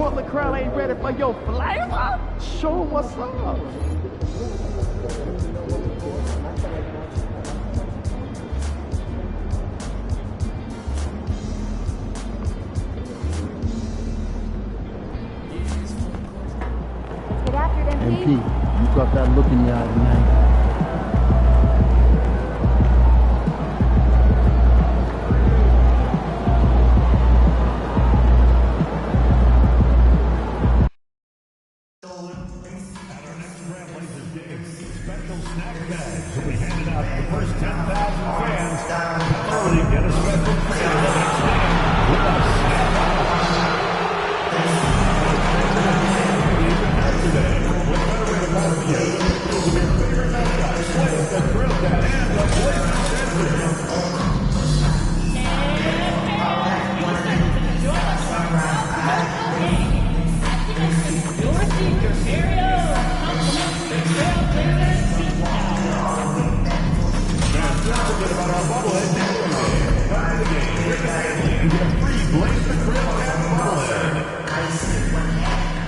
Portland crowd ain't ready for your flavor? Show 'em what's up. Get after it, MP. MP, you got that look in your eye tonight.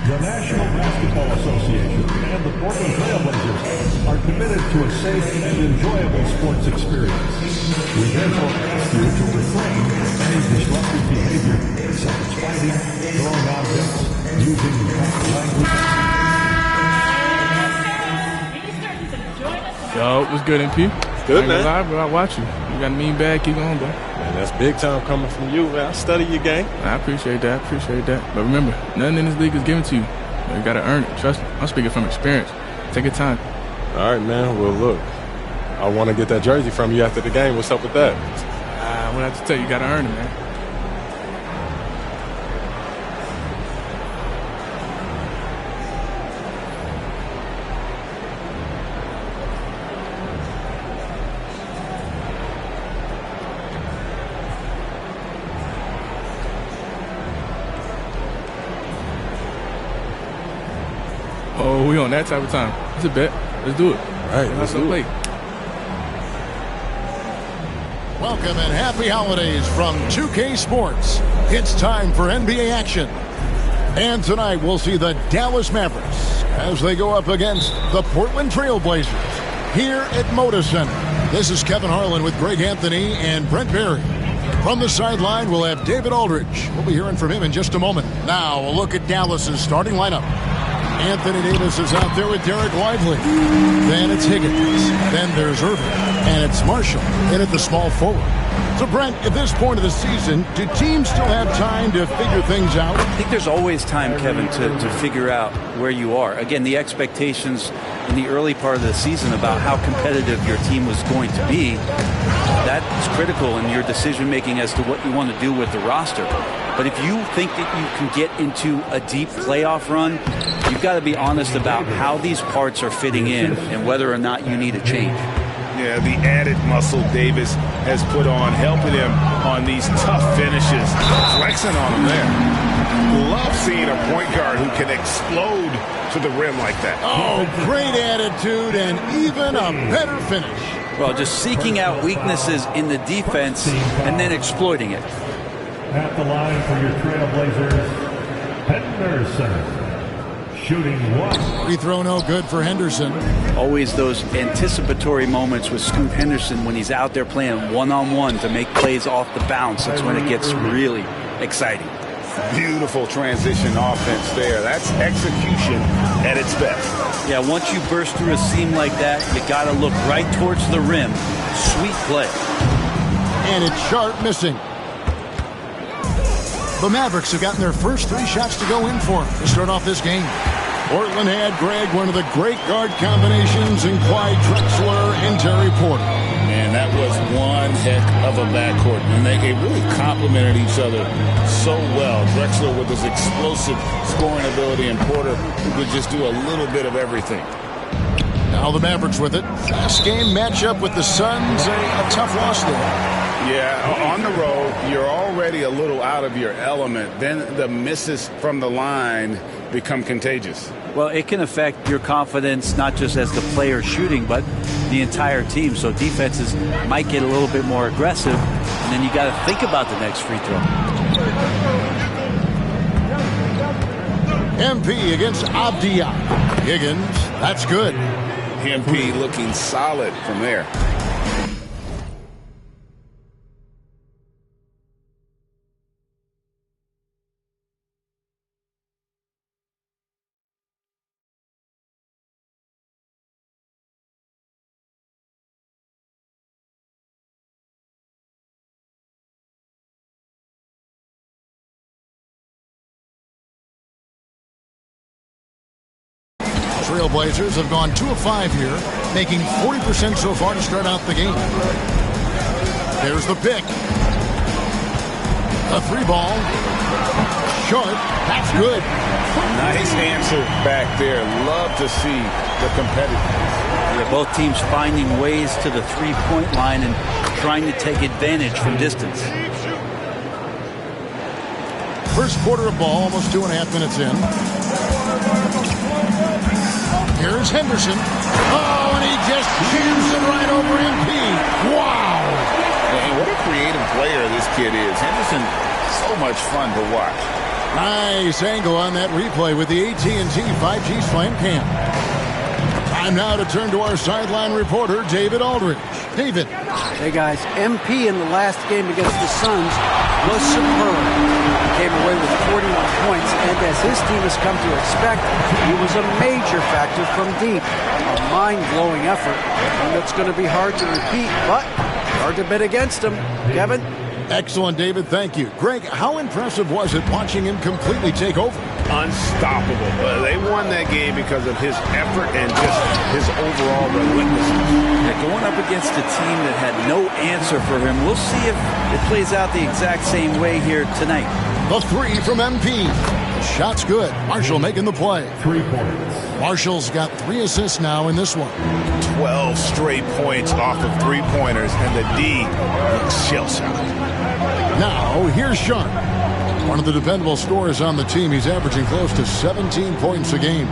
The National Basketball Association and the Portland Trailblazers are committed to a safe and enjoyable sports experience. We therefore ask you to refrain from any disruptive behavior, such as fighting, throwing objects, using foul language. Yo, what's good, MP? Good, man. Live, bro. I watch you. You got a mean bag. Keep going, bro. Man, that's big time coming from you, man. I study your game. I appreciate that. But remember, nothing in this league is given to you. You got to earn it. Trust me. I'm speaking from experience. Take your time. All right, man. Well, look, I want to get that jersey from you after the game. What's up with that? I'm going to have to tell you, you got to earn it, man. Oh, we on that type of time. It's a bet. Let's do it. All right, let's do it. Welcome and happy holidays from 2K Sports. It's time for NBA action. And tonight we'll see the Dallas Mavericks as they go up against the Portland Trailblazers here at Moda Center. This is Kevin Harlan with Greg Anthony and Brent Berry. From the sideline, we'll have David Aldridge. We'll be hearing from him in just a moment. Now, a look at Dallas's starting lineup. Anthony Davis is out there with Derek Lively. Then it's Higgins. Then there's Irving. And it's Marshall in at the small forward. So, Brent, at this point of the season, do teams still have time to figure things out? I think there's always time, Kevin, to figure out where you are. Again, the expectations in the early part of the season about how competitive your team was going to be, that's critical in your decision-making as to what you want to do with the roster. But if you think that you can get into a deep playoff run, you've got to be honest about how these parts are fitting in and whether or not you need a change. Yeah, the added muscle Davis has put on, helping him on these tough finishes, flexing on him there. Love seeing a point guard who can explode to the rim like that. Oh, great attitude and even a better finish. Well, just seeking out weaknesses in the defense and then exploiting it. At the line for your Trailblazers, Henderson. Shooting one. Free throw no good for Henderson. Always those anticipatory moments with Scoot Henderson when he's out there playing one-on-one to make plays off the bounce. That's when it gets really exciting. Beautiful transition offense there. That's execution at its best. Yeah, once you burst through a seam like that, you got to look right towards the rim. Sweet play. And it's Sharp missing. The Mavericks have gotten their first 3 shots to go in for them to start off this game. Portland had, Greg, one of the great guard combinations in Clyde Drexler and Terry Porter. Man, that was one heck of a backcourt, and they really complemented each other so well. Drexler with his explosive scoring ability, and Porter who could just do a little bit of everything. Now the Mavericks with it. Last game matchup with the Suns, a tough loss there. Yeah, on the road, you're already a little out of your element. Then the misses from the line become contagious. Well, it can affect your confidence, not just as the player shooting, but the entire team. So defenses might get a little bit more aggressive, and then you got to think about the next free throw. MP against Avdia. Higgins, that's good. MP looking solid from there. Trailblazers have gone 2 of 5 here, making 40% so far to start out the game. There's the pick. A 3-ball. Short. That's good. Nice answer back there. Love to see the competitiveness. Yeah, both teams finding ways to the three-point line and trying to take advantage from distance. First quarter of ball, almost 2.5 minutes in. Here's Henderson. Oh, and he just jams it right over MP. Wow. And what a creative player this kid is. Henderson, so much fun to watch. Nice angle on that replay with the AT&T 5G Slam Cam. Time now to turn to our sideline reporter, David Aldridge. David. Hey, guys. MP in the last game against the Suns was superb. He came away with 41 points, and as his team has come to expect, he was a major factor from deep. A mind-blowing effort, and it's going to be hard to repeat, but hard to bet against him. Kevin? Excellent, David. Thank you. Greg, how impressive was it watching him completely take over? Unstoppable. They won that game because of his effort and just his overall relentlessness. Yeah, going up against a team that had no answer for him. We'll see if it plays out the exact same way here tonight. The 3 from MP. Shot's good. Marshall making the play. 3 points. Marshall's got 3 assists now in this one. 12 straight points off of 3-pointers, and the D looks shell-shocked. Now, here's Sharp. One of the dependable scorers on the team. He's averaging close to 17 points a game.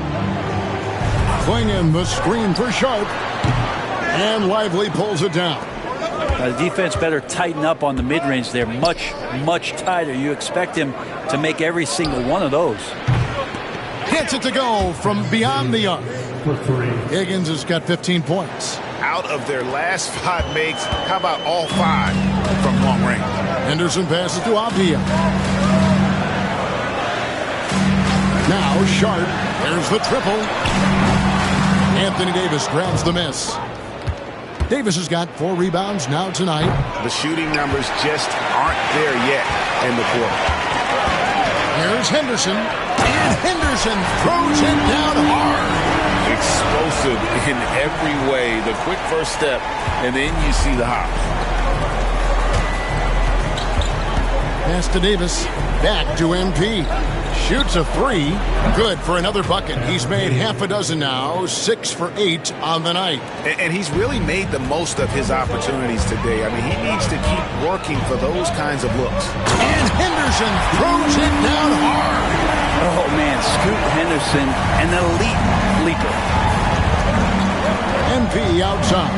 Clinging the screen for Sharp. And Lively pulls it down. The defense better tighten up on the mid-range there. Much, much tighter. You expect him to make every single one of those. Gets it to go from beyond the arc. For 3. Higgins has got 15 points. Out of their last 5 makes, how about all 5 from long range? Henderson passes to Avdia. Now Sharp. There's the triple. Anthony Davis grabs the miss. Davis has got 4 rebounds now tonight. The shooting numbers just aren't there yet in the quarter. Here's Henderson. And Henderson throws it down hard. Explosive in every way. The quick first step, and then you see the hop. Pass to Davis. Back to MP. Shoots a 3. Good for another bucket. He's made half a dozen now. 6 for 8 on the night. And he's really made the most of his opportunities today. I mean, he needs to keep working for those kinds of looks. And Henderson throws it down hard. Oh, man, Scoot Henderson, an elite leaper. MP outside.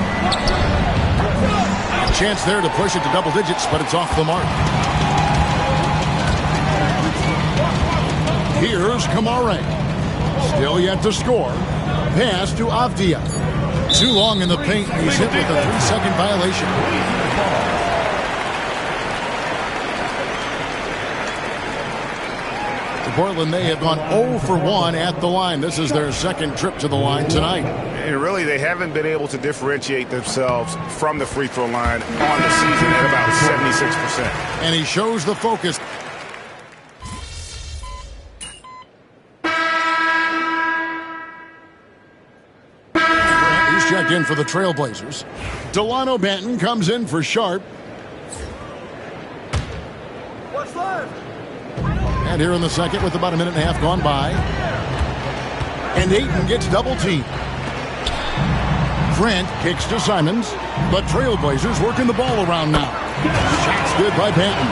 Chance there to push it to double digits, but it's off the mark. Here's Kamare. Still yet to score. Pass to Avdia. Too long in the paint. He's hit with a 3-second violation. Portland, they have gone 0 for 1 at the line. This is their second trip to the line tonight. And really, they haven't been able to differentiate themselves from the free throw line on the season at about 76%. And he shows the focus. He's checked in for the Trailblazers. Delano Banton comes in for Sharp. What's left? And here in the second with about a minute and a half gone by. And Ayton gets double teamed. Grant kicks to Simons. The Trailblazers working the ball around now. Shots good by Banton.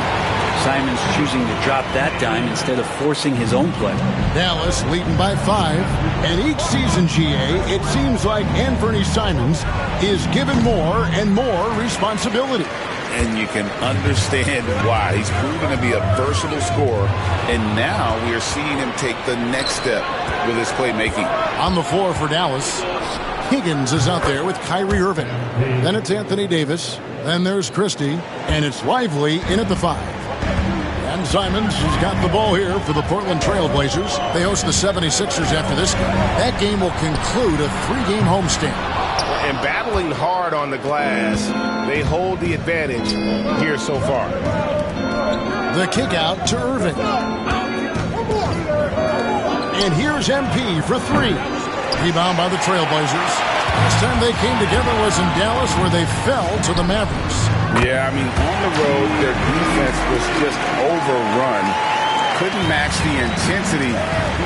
Simons choosing to drop that dime instead of forcing his own play. Dallas leading by 5. And each season, GA, it seems like Anthony Simons is given more and more responsibility. and you can understand why. He's proven to be a versatile scorer, and now we are seeing him take the next step with his playmaking. On the floor for Dallas, Higgins is out there with Kyrie Irving. Then it's Anthony Davis. Then there's Christie, and it's Lively in at the 5. And Simons has got the ball here for the Portland Trail Blazers. They host the 76ers after this game. That game will conclude a 3-game homestand. And battling hard on the glass, they hold the advantage here so far. The kick out to Irving. And here's MP for 3. Rebound by the Trailblazers. Last time they came together was in Dallas, where they fell to the Mavericks. Yeah, I mean, on the road, their defense was just overrun. Couldn't match the intensity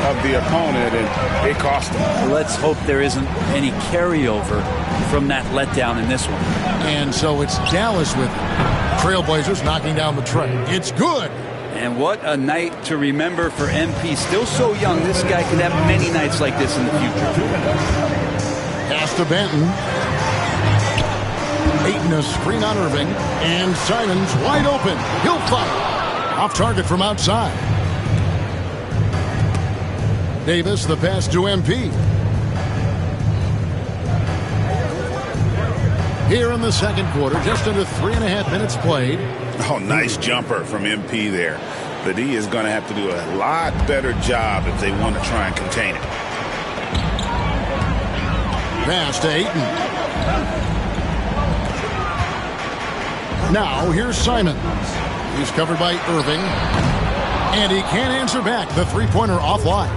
of the opponent, and it cost them. Let's hope there isn't any carryover from that letdown in this one. And so it's Dallas with it. Trailblazers knocking down the tray. It's good. And what a night to remember for MP. Still so young, this guy could have many nights like this in the future. Pass to Benton. Ayton a screen on Irving. And Simons wide open. He'll fire. Off target from outside. Davis, the pass to MP. Here in the second quarter, just under 3.5 minutes played. Oh, nice jumper from MP there. The D is going to have to do a lot better job if they want to try and contain it. Pass to Ayton. Now here's Simons. He's covered by Irving. And he can't answer back. The three-pointer offline.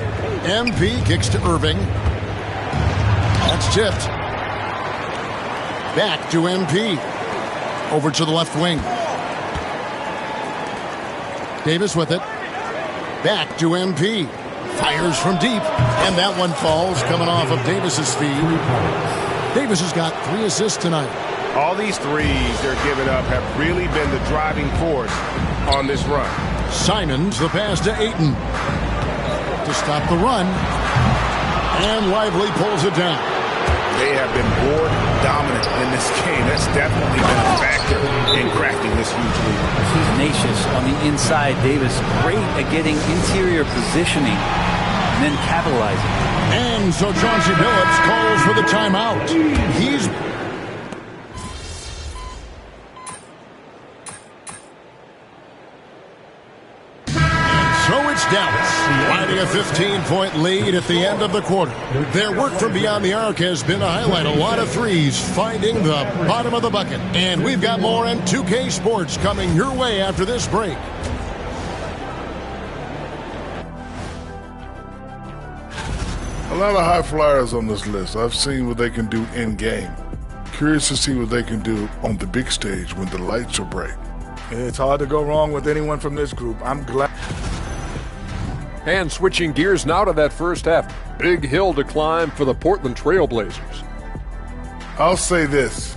MP kicks to Irving. That's tipped. Back to MP. Over to the left wing. Davis with it. Back to MP. Fires from deep. And that one falls, coming off of Davis's feed. Davis has got 3 assists tonight. All these threes they're giving up have really been the driving force on this run. Simons, the pass to Ayton. To stop the run. And Lively pulls it down. They have been board dominant in this game. That's definitely been a factor in cracking this huge lead. Tenacious on the inside. Davis great at getting interior positioning and then capitalizing. And so Chauncey Billups calls for the timeout. He's... Dallas riding a 15-point lead at the end of the quarter. Their work from beyond the arc has been to highlight a lot of threes, finding the bottom of the bucket. And we've got more on 2K Sports coming your way after this break. A lot of high flyers on this list. I've seen what they can do in game. Curious to see what they can do on the big stage when the lights are bright. It's hard to go wrong with anyone from this group. I'm glad. And switching gears now to that first half. Big hill to climb for the Portland Trail Blazers. I'll say this.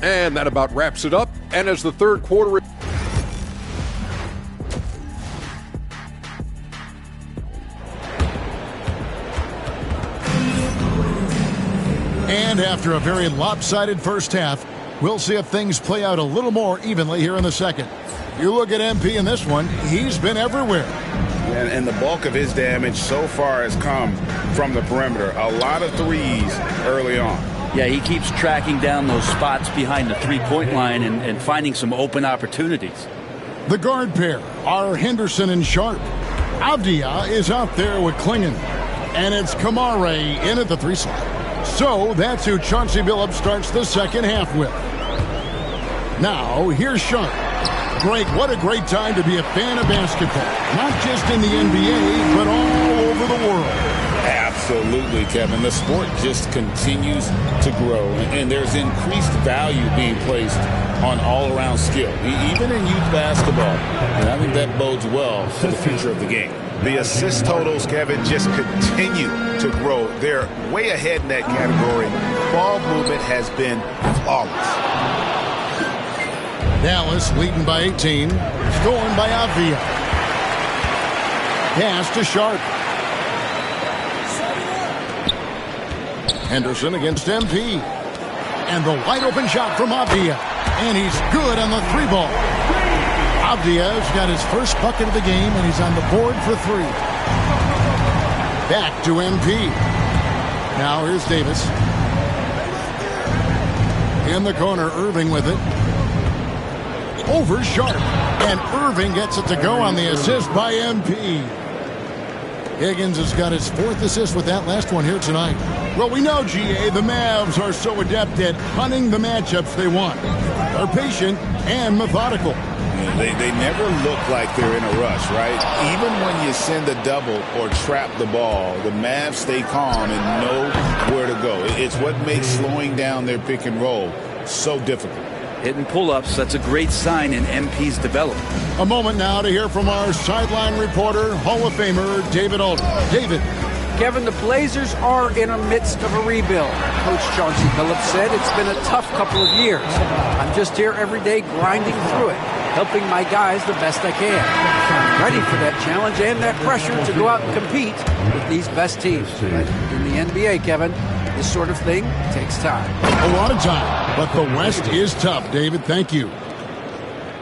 And that about wraps it up. And as the third quarter... And after a very lopsided first half, we'll see if things play out a little more evenly here in the second. You look at MP in this one, he's been everywhere. And the bulk of his damage so far has come from the perimeter. A lot of threes early on. Yeah, he keeps tracking down those spots behind the three-point line and finding some open opportunities. The guard pair are Henderson and Sharp. Avdia is out there with Klingon. And it's Kamare in at the 3 slot. So that's who Chauncey Billups starts the second half with. Now, here's Sharp. Greg, what a great time to be a fan of basketball. Not just in the NBA, but all over the world. Absolutely, Kevin. The sport just continues to grow, and there's increased value being placed on all-around skill, even in youth basketball. And I think that bodes well for the future of the game. The assist totals, Kevin, just continue to grow. They're way ahead in that category. Ball movement has been flawless. Dallas leading by 18. Scoring by Avdia. Pass to Sharp. Henderson against MP. And the wide open shot from Avdia. And he's good on the 3-ball. Avdia's got his first bucket of the game, and he's on the board for 3. Back to MP. Now here's Davis. In the corner, Irving with it. Over Sharp. And Irving gets it to go on the assist by MP. Higgins has got his 4th assist with that last one here tonight. Well, we know, GA, the Mavs are so adept at hunting the matchups they want. They're patient and methodical. They never look like they're in a rush, right? Even when you send a double or trap the ball, the Mavs stay calm and know where to go. It's what makes slowing down their pick and roll so difficult. Hitting pull-ups, that's a great sign in MP's development. A moment now to hear from our sideline reporter, Hall of Famer David Aldridge. David. Kevin, the Blazers are in the midst of a rebuild. Coach Chauncey Billups said it's been a tough couple of years. I'm just here every day grinding through it, helping my guys the best I can. I'm ready for that challenge and that pressure to go out and compete with these best teams. But in the NBA, Kevin, this sort of thing takes time. A lot of time, but the West is tough, David. Thank you.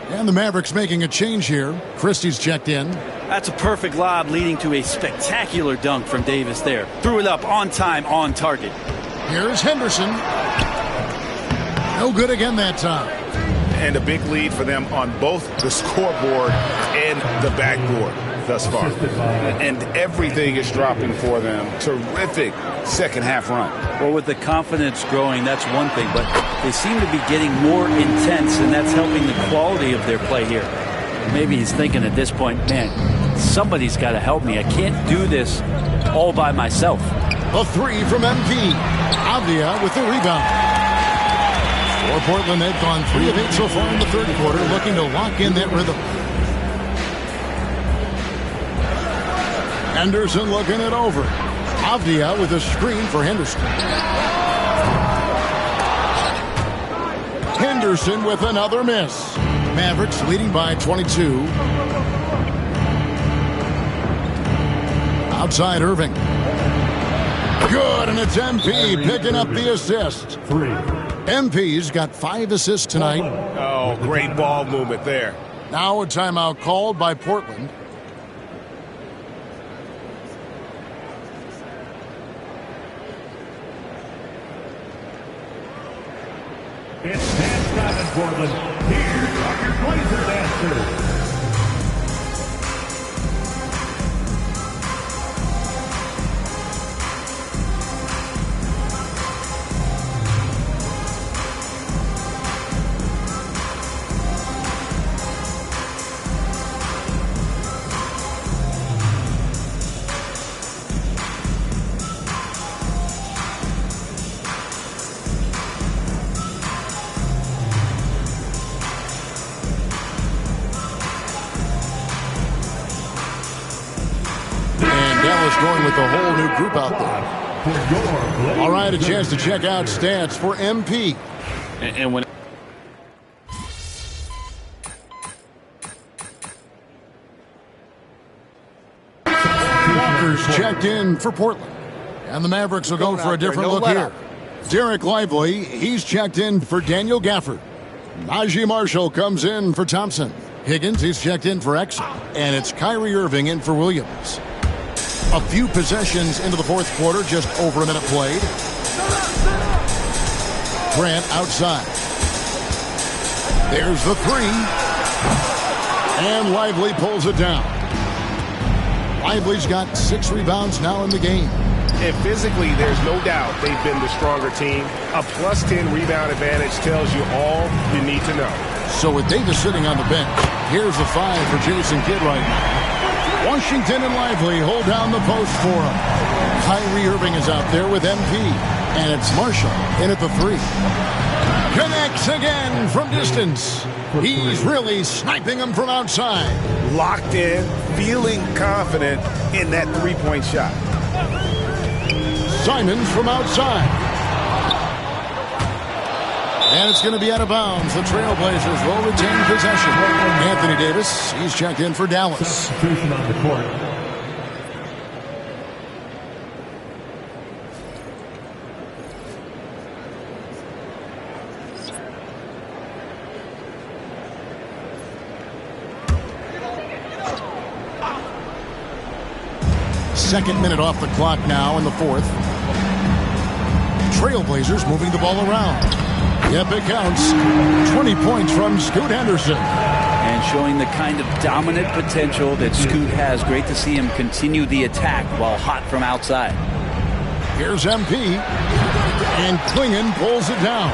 And the Mavericks making a change here. Christie's checked in. That's a perfect lob leading to a spectacular dunk from Davis there. Threw it up on time, on target. Here's Henderson. No good again that time. And a big lead for them on both the scoreboard and the backboard thus far. And everything is dropping for them. Terrific second half run. Well, with the confidence growing, that's one thing, but they seem to be getting more intense, and that's helping the quality of their play here. Maybe he's thinking at this point, man, somebody's got to help me. I can't do this all by myself. A 3 from MP. Avdia with the rebound. For Portland, they've gone 3 of 8 so far in the third quarter, looking to lock in that rhythm. Henderson looking it over. Avdia with a screen for Henderson. Henderson with another miss. Mavericks leading by 22. Outside Irving. Good, and it's MP picking up the assist. MP's got 5 assists tonight. Oh, great ball movement there. Now a timeout called by Portland. It's halftime in Portland. Here are your Blazer Masters. Going with a whole new group out there. All right, a chance to check out stats for MP. And when Walker's checked in for Portland. And the Mavericks will go for a different look here. Derek Lively, he's checked in for Daniel Gafford. Najee Marshall comes in for Thompson. Higgins, he's checked in for Exum. And it's Kyrie Irving in for Williams. A few possessions into the fourth quarter, just over a minute played. Grant outside. There's the 3. And Lively pulls it down. Lively's got 6 rebounds now in the game. And physically, there's no doubt they've been the stronger team. A plus 10 rebound advantage tells you all you need to know. So with Davis sitting on the bench, here's the 5 for Jason Kidd right now. Washington and Lively hold down the post for him. Kyrie Irving is out there with MP. And it's Marshall in at the 3. Connects again from distance. He's really sniping them from outside. Locked in, feeling confident in that three-point shot. Simons from outside. And it's going to be out of bounds. The Trailblazers will retain possession. Anthony Davis, he's checked in for Dallas. Substitution on the court. Second minute off the clock now in the fourth. Trailblazers moving the ball around. Yep, it counts. 20 points from Scoot Henderson. And showing the kind of dominant potential that Scoot has. Great to see him continue the attack while hot from outside. Here's MP. And Klingon pulls it down.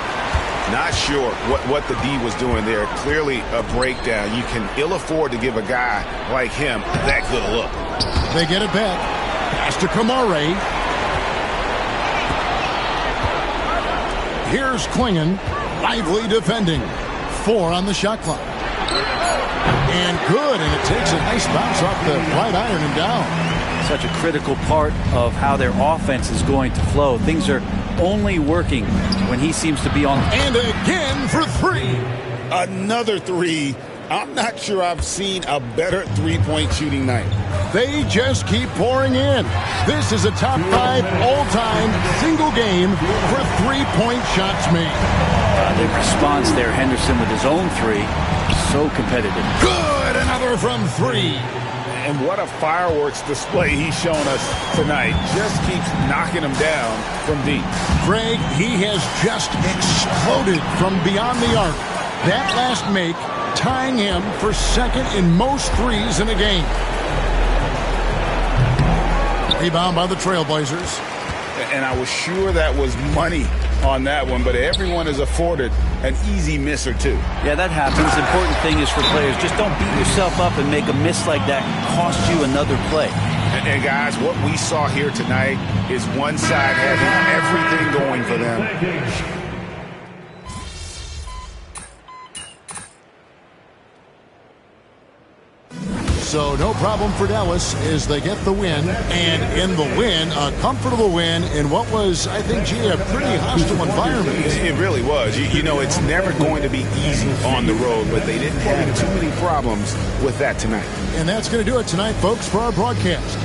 Not sure what the D was doing there. Clearly a breakdown. You can ill afford to give a guy like him that good a look. They get it back. Pass to Kamare. Here's Klingon. Lively defending. 4 on the shot clock. And good, and it takes a nice bounce off the right iron and down. Such a critical part of how their offense is going to flow. Things are only working when he seems to be on. And again for 3. Another 3. I'm not sure I've seen a better three-point shooting night. They just keep pouring in. This is a top 5 all-time single game for three-point shots made. The response there, Henderson with his own 3. So competitive. Good, another from 3. And what a fireworks display he's shown us tonight. Just keeps knocking them down from deep. Craig, he has just exploded from beyond the arc. That last make tying him for second in most threes in a game. Rebound by the Trailblazers. And I was sure that was money on that one, but everyone is afforded an easy miss or two. Yeah, that happens. The important thing is for players, just don't beat yourself up and make a miss like that cost you another play. And guys, what we saw here tonight is one side having everything going for them. So no problem for Dallas as they get the win. And in the win, a comfortable win in what was, I think, a pretty hostile environment. It really was. You know, it's never going to be easy on the road, but they didn't have too many problems with that tonight. And that's going to do it tonight, folks, for our broadcast.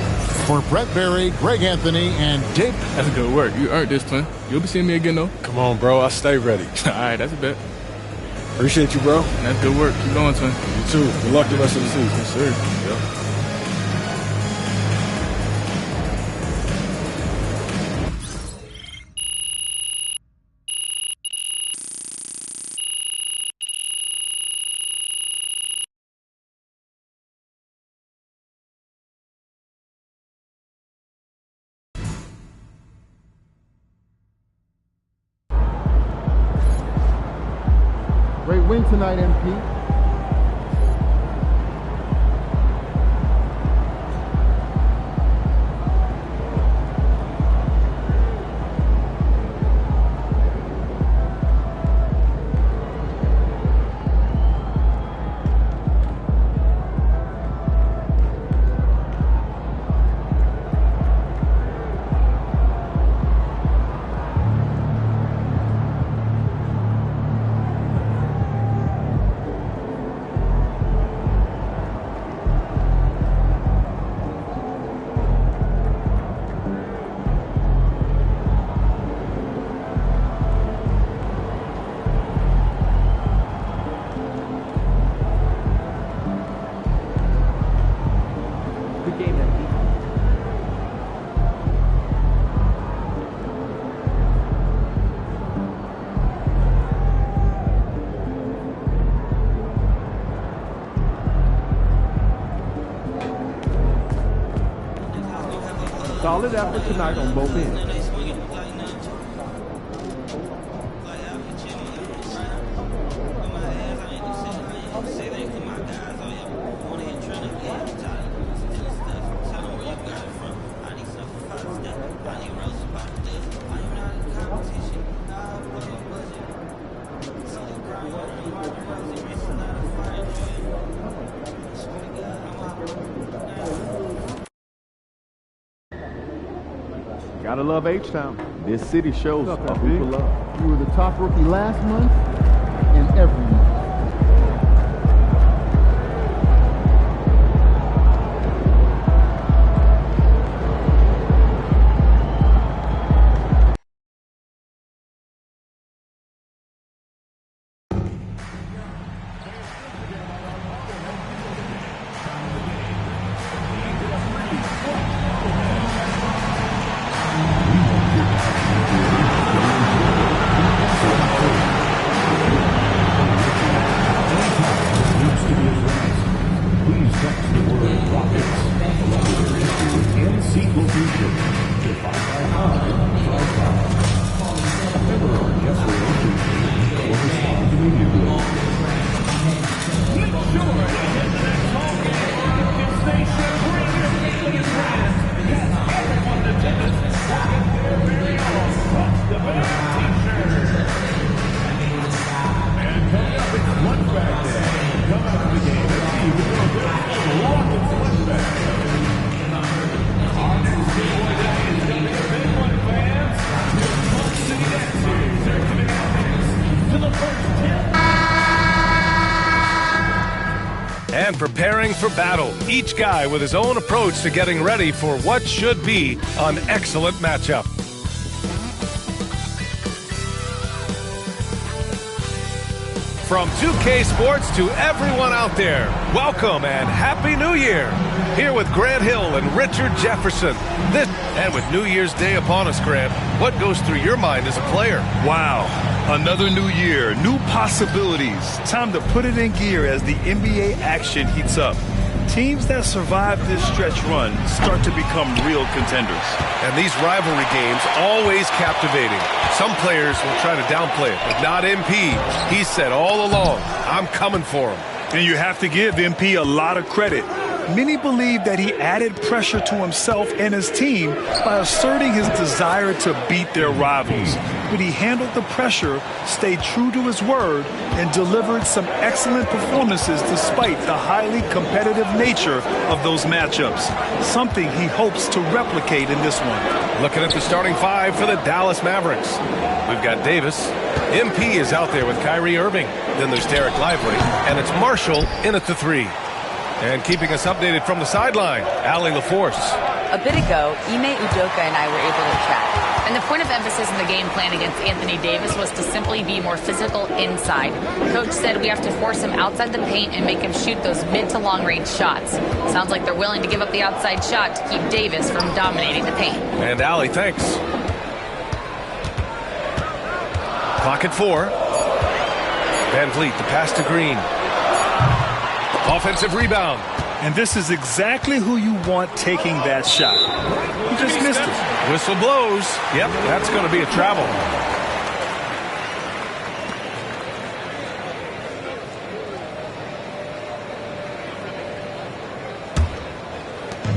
For Brett Berry, Greg Anthony, and Dave. That's good work. You earned this, Clint. You'll be seeing me again, though. Come on, bro. I stay ready. All right, that's a bet. Appreciate you, bro. That's good work. Keep going, son. You too. Good luck the rest of the season. Yes, sir. Yep. Great win tonight, MP. Solid effort tonight on both ends. Gotta love H-Town. This city shows a hoop of love. You were the top rookie last month and every month. and preparing for battle. Each guy with his own approach to getting ready for what should be an excellent matchup. From 2K Sports to everyone out there, welcome and Happy New Year. Here with Grant Hill and Richard Jefferson. And with New Year's Day upon us, Grant, what goes through your mind as a player? Wow, another new year, new possibilities. Time to put it in gear as the NBA action heats up. Teams that survive this stretch run start to become real contenders. And these rivalry games always captivating. Some players will try to downplay it, but not MP. He said all along, I'm coming for him. And you have to give MP a lot of credit. Many believe that he added pressure to himself and his team by asserting his desire to beat their rivals. But he handled the pressure, stayed true to his word, and delivered some excellent performances despite the highly competitive nature of those matchups, something he hopes to replicate in this one. Looking at the starting five for the Dallas Mavericks. We've got Davis. MP is out there with Kyrie Irving. Then there's Derek Lively, and it's Marshall in at the 3. And keeping us updated from the sideline, Allie LaForce. A bit ago, Ime Udoka and I were able to chat. And the point of emphasis in the game plan against Anthony Davis was to simply be more physical inside. Coach said we have to force him outside the paint and make him shoot those mid to long range shots. Sounds like they're willing to give up the outside shot to keep Davis from dominating the paint. And Allie, thanks. Clock at 4. Van Vliet, the pass to Green. Offensive rebound. And this is exactly who you want taking that shot. He just missed it. Whistle blows. Yep, that's going to be a travel.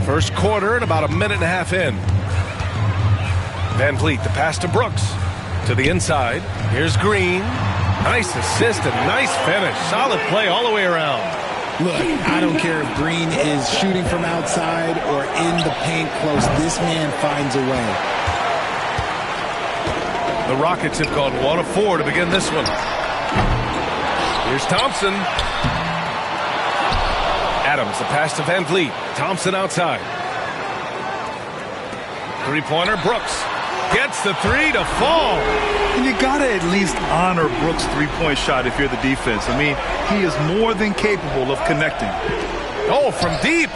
First quarter and about a minute and a half in. Van Vliet, the pass to Brooks. To the inside. Here's Green. Nice assist and nice finish. Solid play all the way around. Look, I don't care if Green is shooting from outside or in the paint close. This man finds a way. The Rockets have gone 1 of 4 to begin this one. Here's Thompson. Adams, the pass to Van Vliet. Thompson outside. Three-pointer, Brooks. Gets the 3 to fall. And you got to at least honor Brooks' three-point shot if you're the defense. I mean, he is more than capable of connecting. Oh, from deep.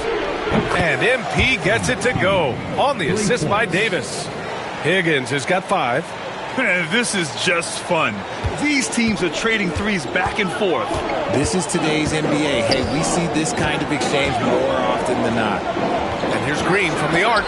And MP gets it to go on the assist by Davis. Higgins has got 5. Man, this is just fun. These teams are trading threes back and forth. This is today's NBA. Hey, we see this kind of exchange more often than not. And here's Green from the arc.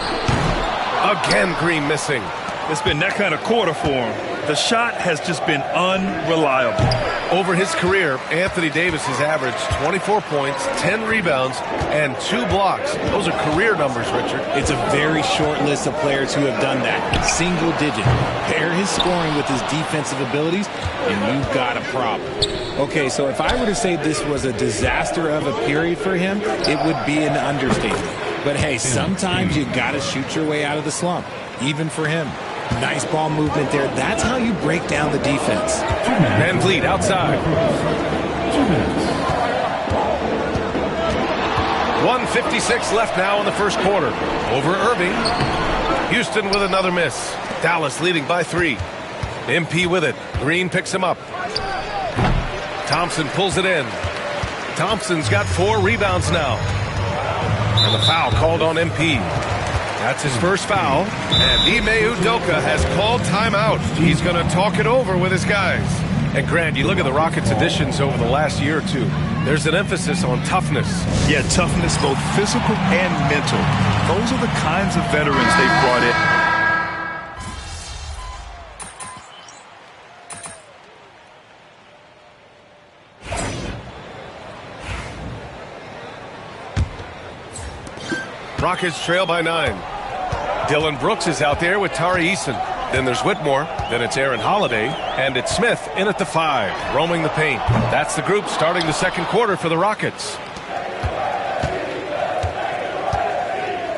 Again, Green missing. It's been that kind of quarter for him. The shot has just been unreliable. Over his career, Anthony Davis has averaged 24 points, 10 rebounds, and 2 blocks. Those are career numbers, Richard. It's a very short list of players who have done that. Single digit. Pair his scoring with his defensive abilities, and you've got a problem. Okay, so if I were to say this was a disaster of a period for him, it would be an understatement. But hey, sometimes you got to shoot your way out of the slump, even for him. Nice ball movement there. That's how you break down the defense. Van Vliet outside. 1:56 left now in the first quarter. Over Irving. Houston with another miss. Dallas leading by 3. MP with it. Green picks him up. Thompson pulls it in. Thompson's got 4 rebounds now. And the foul called on MP. That's his first foul. And Ime Udoka has called timeout. He's going to talk it over with his guys. And Grant, you look at the Rockets' additions over the last year or two. There's an emphasis on toughness. Yeah, toughness, both physical and mental. Those are the kinds of veterans they brought in. Rockets trail by 9. Dylan Brooks is out there with Tari Eason. Then there's Whitmore. Then it's Aaron Holiday. And it's Smith in at the 5, roaming the paint. That's the group starting the second quarter for the Rockets.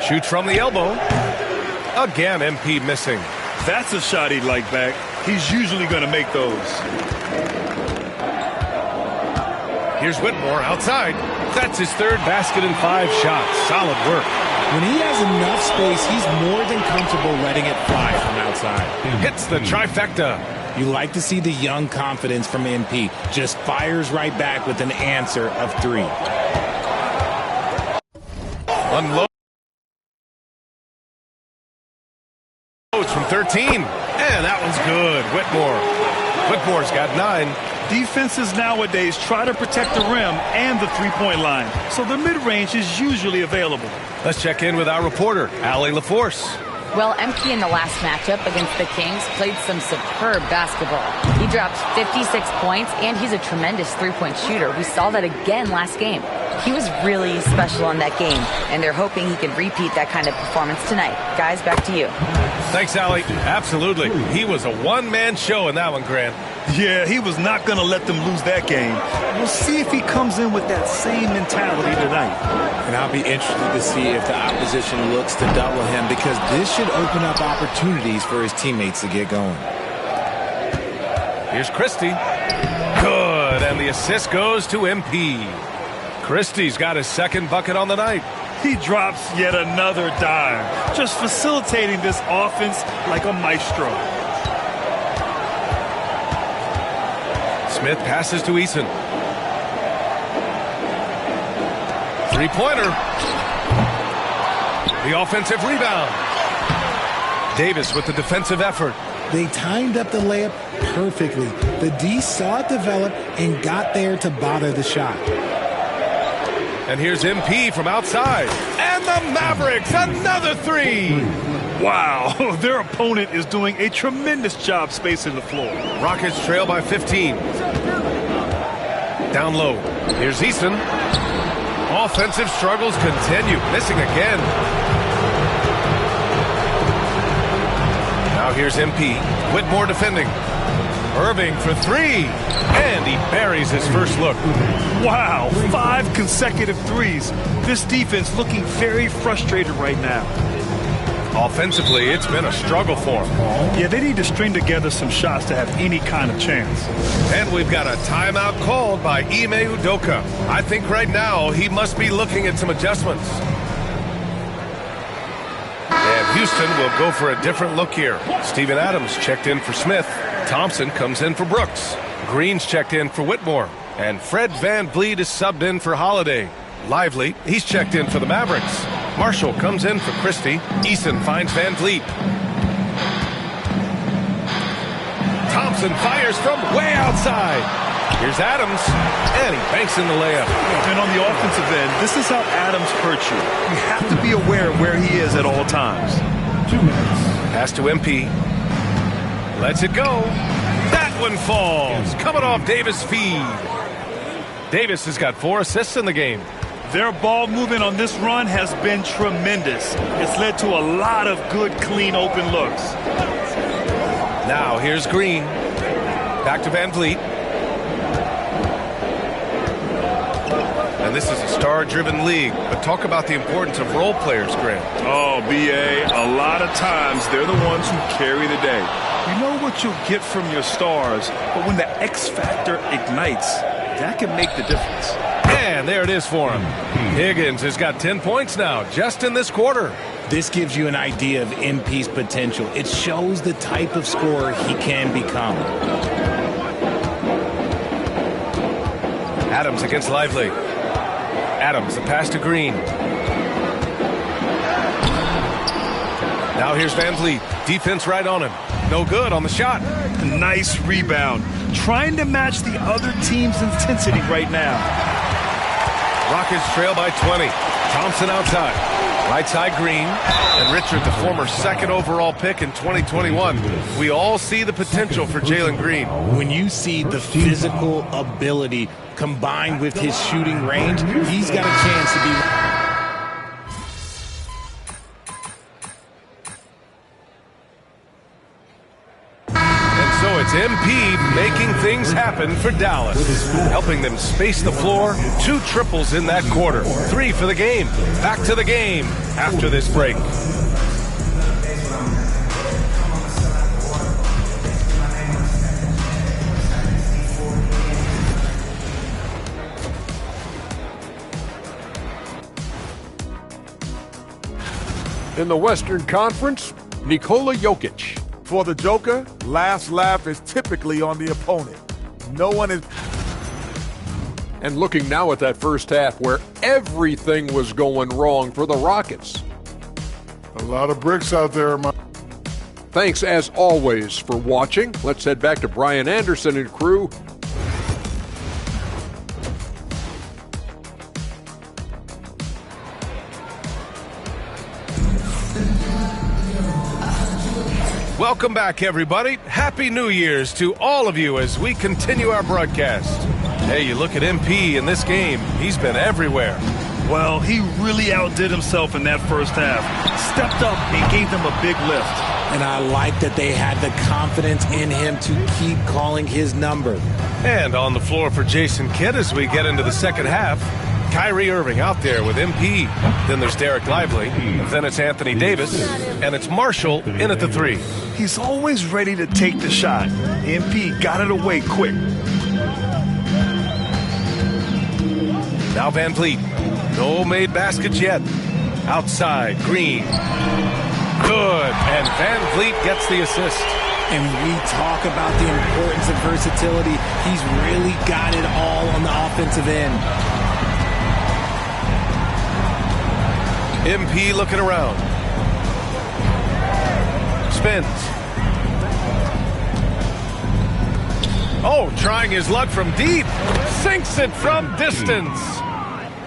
Shoots from the elbow. Again, MP missing. That's a shot he'd like back. He's usually going to make those. Here's Whitmore outside. That's his third basket in 5 shots. Solid work. When he has enough space, he's more than comfortable letting it fly from outside. Hits the trifecta. You like to see the young confidence from MP. Just fires right back with an answer of 3. Unloads from 13. And that one's good. Whitmore's got 9. Defenses nowadays try to protect the rim and the three-point line, so the mid-range is usually available. Let's check in with our reporter, Allie LaForce. Well, MP in the last matchup against the Kings played some superb basketball. He dropped 56 points, and he's a tremendous three-point shooter. We saw that again last game. He was really special in that game, and they're hoping he can repeat that kind of performance tonight. Guys, back to you. Thanks, Allie. Absolutely. He was a one-man show in that one, Grant. Yeah, he was not going to let them lose that game. We'll see if he comes in with that same mentality tonight. And I'll be interested to see if the opposition looks to double him, because this should open up opportunities for his teammates to get going. Here's Christie. Good, and the assist goes to MP. Christie's got his second bucket on the night. He drops yet another dime, just facilitating this offense like a maestro. Smith passes to Eason. Three-pointer. The offensive rebound. Davis with the defensive effort. They timed up the layup perfectly. The D saw it develop and got there to bother the shot. And here's MP from outside. And the Mavericks, another 3. Wow, their opponent is doing a tremendous job spacing the floor. Rockets trail by 15. Down low. Here's Easton. Offensive struggles continue. Missing again. Now here's MP. Whitmore defending. Irving for 3. And he buries his first look. Wow, 5 consecutive threes. This defense looking very frustrated right now. Offensively, it's been a struggle for them. Yeah, they need to string together some shots to have any kind of chance. And we've got a timeout called by Ime Udoka. I think right now he must be looking at some adjustments. And Houston will go for a different look here. Steven Adams checked in for Smith. Thompson comes in for Brooks. Green's checked in for Whitmore. And Fred VanVleet is subbed in for Holiday. Lively, he's checked in for the Mavericks. Marshall comes in for Christie. Eason finds VanVleet. Thompson fires from way outside. Here's Adams, and he banks in the layup. And on the offensive end, this is how Adams hurts you. You have to be aware of where he is at all times. 2 minutes. Pass to MP. Lets it go. That one falls. Coming off Davis' feed. Davis has got 4 assists in the game. Their ball movement on this run has been tremendous. It's led to a lot of good, clean, open looks. Now here's Green. Back to VanVleet. And this is a star-driven league. But talk about the importance of role players, Grant. Oh, B.A., a lot of times they're the ones who carry the day. You know what you'll get from your stars, but when the X factor ignites, that can make the difference. And there it is for him. Higgins has got 10 points now, just in this quarter. This gives you an idea of MP's potential. It shows the type of scorer he can become. Adams against Lively. Adams, the pass to Green. Now here's VanVleet. Defense right on him. No good on the shot. Nice rebound. Trying to match the other team's intensity right now. Rockets trail by 20. Thompson outside. Right side Green. And Richard, the former second overall pick in 2021. We all see the potential for Jalen Green. When you see the physical ability combined with his shooting range, he's got a chance to be... So it's MP making things happen for Dallas, helping them space the floor. 2 triples in that quarter, 3 for the game. Back to the game after this break. In the Western Conference, Nikola Jokic. For the Joker, last laugh is typically on the opponent. No one is... And looking now at that first half where everything was going wrong for the Rockets. A lot of bricks out there, Thanks, as always, for watching. Let's head back to Brian Anderson and crew. Welcome back, everybody. Happy New Year's to all of you as we continue our broadcast. Hey, you look at MP in this game, he's been everywhere. Well, he really outdid himself in that first half. Stepped up and gave them a big lift. And I like that they had the confidence in him to keep calling his number. And on the floor for Jason Kidd as we get into the second half, Kyrie Irving out there with MP. Then there's Derek Lively. Then it's Anthony Davis. And it's Marshall in at the three. He's always ready to take the shot. MP got it away quick. Now Van Vliet. No made baskets yet. Outside, Green. Good. And Van Vliet gets the assist. And we talk about the importance of versatility. He's really got it all on the offensive end. MP looking around. Spins. Oh, trying his luck from deep. Sinks it from distance.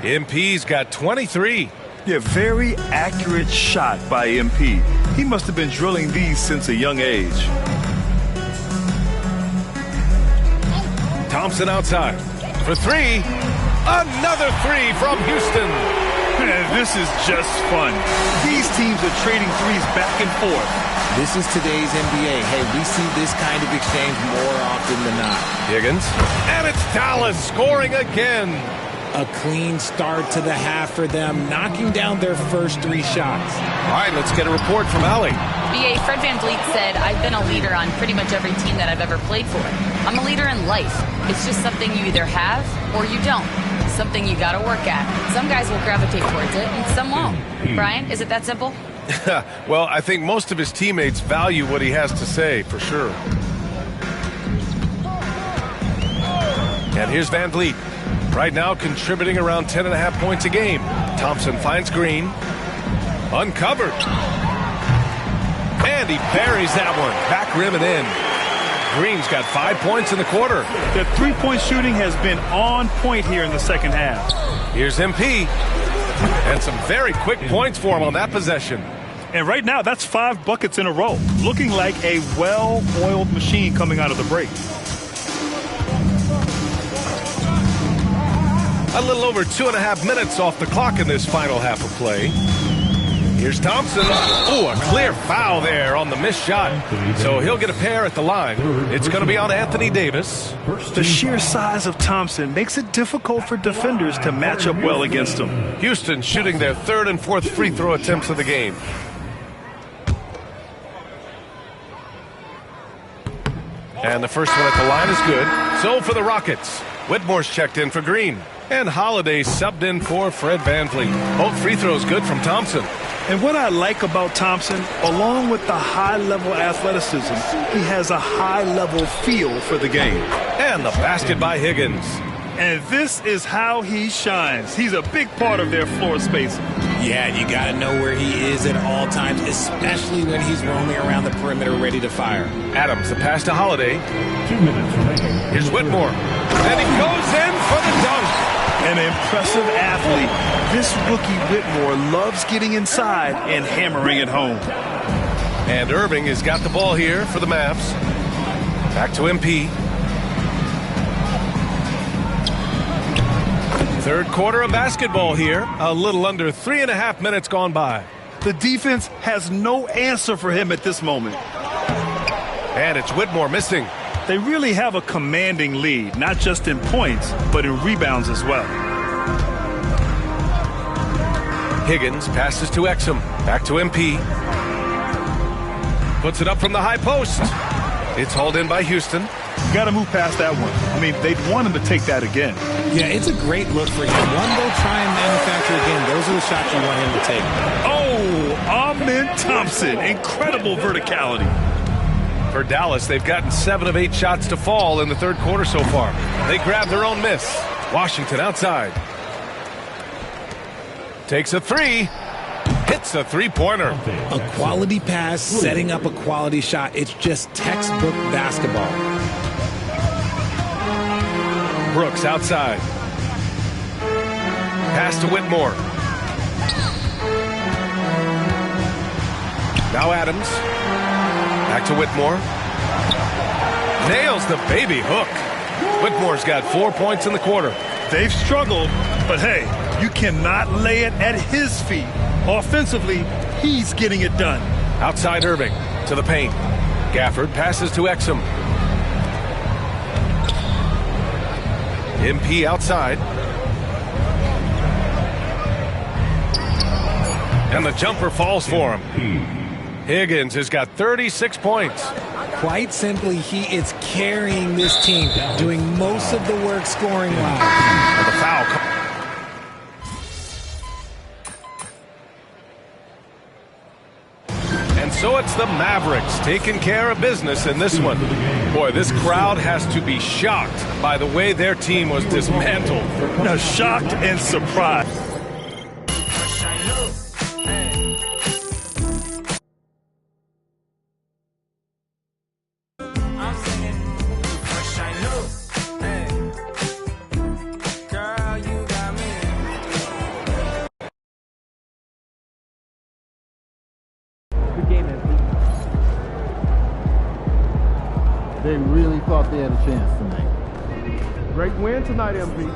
MP's got 23. Yeah, very accurate shot by MP. He must have been drilling these since a young age. Thompson outside. For three. Another three from Houston. Man, this is just fun. These teams are trading threes back and forth. This is today's NBA. Hey, we see this kind of exchange more often than not. Higgins. And it's Dallas scoring again. A clean start to the half for them, knocking down their first three shots. All right, let's get a report from Allie. BA, Fred Van Vliet said, I've been a leader on pretty much every team that I've ever played for. I'm a leader in life. It's just something you either have or you don't. Something you got to work at. Some guys will gravitate towards it and some won't. Brian, is it that simple? Well, I think most of his teammates value what he has to say, for sure. And here's Van Vliet. Right now contributing around 10.5 points a game. Thompson finds Green. Uncovered. And he buries that one. Back rim and in. Green's got 5 points in the quarter. The three-point shooting has been on point here in the second half. Here's MP. And some very quick points for him on that possession. And right now, that's 5 buckets in a row. Looking like a well-oiled machine coming out of the break. A little over 2.5 minutes off the clock in this final half of play. Here's Thompson. Oh, a clear foul there on the missed shot. So he'll get a pair at the line. It's going to be on Anthony Davis. The sheer size of Thompson makes it difficult for defenders to match up well against him. Houston shooting their third and fourth free throw attempts of the game. And the first one at the line is good. So for the Rockets, Whitmore's checked in for Green. And Holiday subbed in for Fred Van Vliet. Both free throws good from Thompson. And what I like about Thompson, along with the high-level athleticism, he has a high-level feel for the game. And the basket by Higgins. And this is how he shines. He's a big part of their floor spacing. Yeah, you got to know where he is at all times, especially when he's roaming around the perimeter ready to fire. Adams, the pass to Holiday. 2 minutes remaining. Here's Whitmore. And he goes in for the dunk. An impressive athlete. This rookie Whitmore loves getting inside and hammering it home. And Irving has got the ball here for the Mavs. Back to MP. Third quarter of basketball here. A little under 3.5 minutes gone by. The defense has no answer for him at this moment. And it's Whitmore missing. They really have a commanding lead, not just in points, but in rebounds as well. Higgins passes to Exum. Back to MP. Puts it up from the high post. It's hauled in by Houston. Got to move past that one. I mean, they'd want him to take that again. Yeah, it's a great look for him. One, they'll try and manufacture again. Those are the shots you want him to take. Oh, Oh, Amen Thompson. Incredible verticality. For Dallas, they've gotten 7 of 8 shots to fall in the third quarter so far. They grab their own miss. Washington outside. Takes a 3. Hits a three-pointer. A quality pass, setting up a quality shot. It's just textbook basketball. Brooks outside. Pass to Whitmore. Now Adams. Back to Whitmore. Nails the baby hook. Whitmore's got 4 points in the quarter. They've struggled, but hey, you cannot lay it at his feet. Offensively, he's getting it done. Outside Irving to the paint. Gafford passes to Exum. MP outside. And the jumper falls for him. Higgins has got 36 points. Quite simply, he is carrying this team, doing most of the work scoring-wise. And the foul. And so it's the Mavericks taking care of business in this one. Boy, this crowd has to be shocked by the way their team was dismantled. Now, shocked and surprised. They really thought they had a chance tonight. Great win tonight, MP.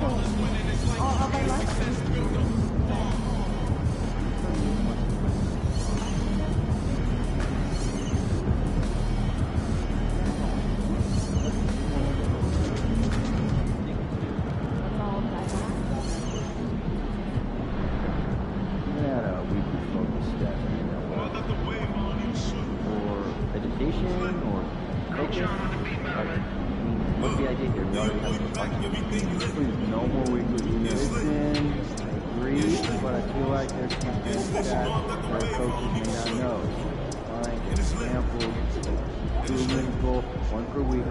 all of my life. Education or focus? What's the idea here? We already have please, no more weekly emails. Listen, I agree, but I feel like there's some things that our coaches may not know. Fine, example, improvement goal, 1 per week,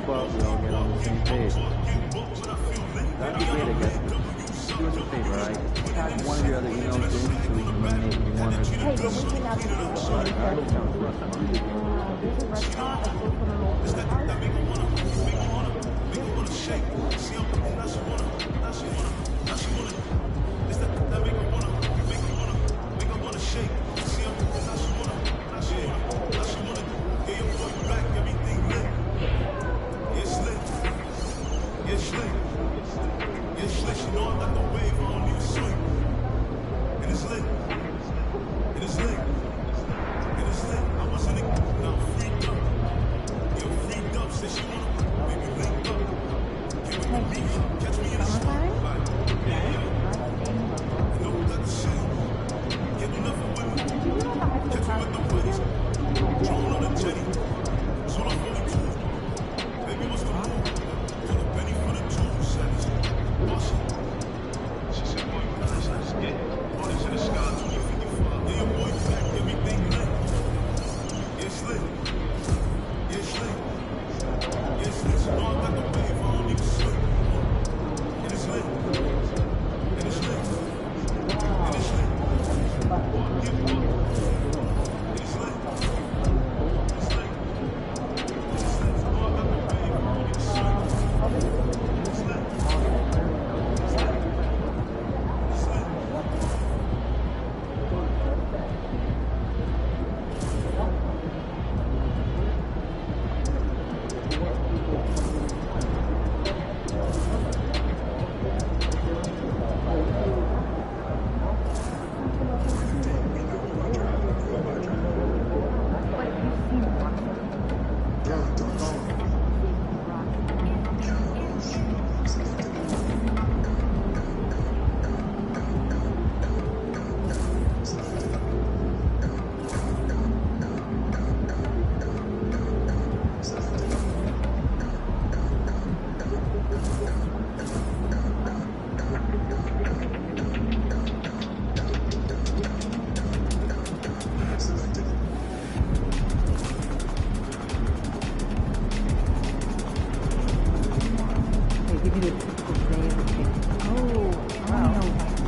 but we all get on the same page. That'd be great, I guess. Do us a favor, alright? Tag one of your other emails in so we can eliminate one or two. Hey, but we cannot do this. Alright, sounds good. There's a restaurant that's open on local.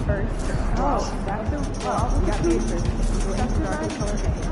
First. Oh, that's the, well, you got me first. That's the right color.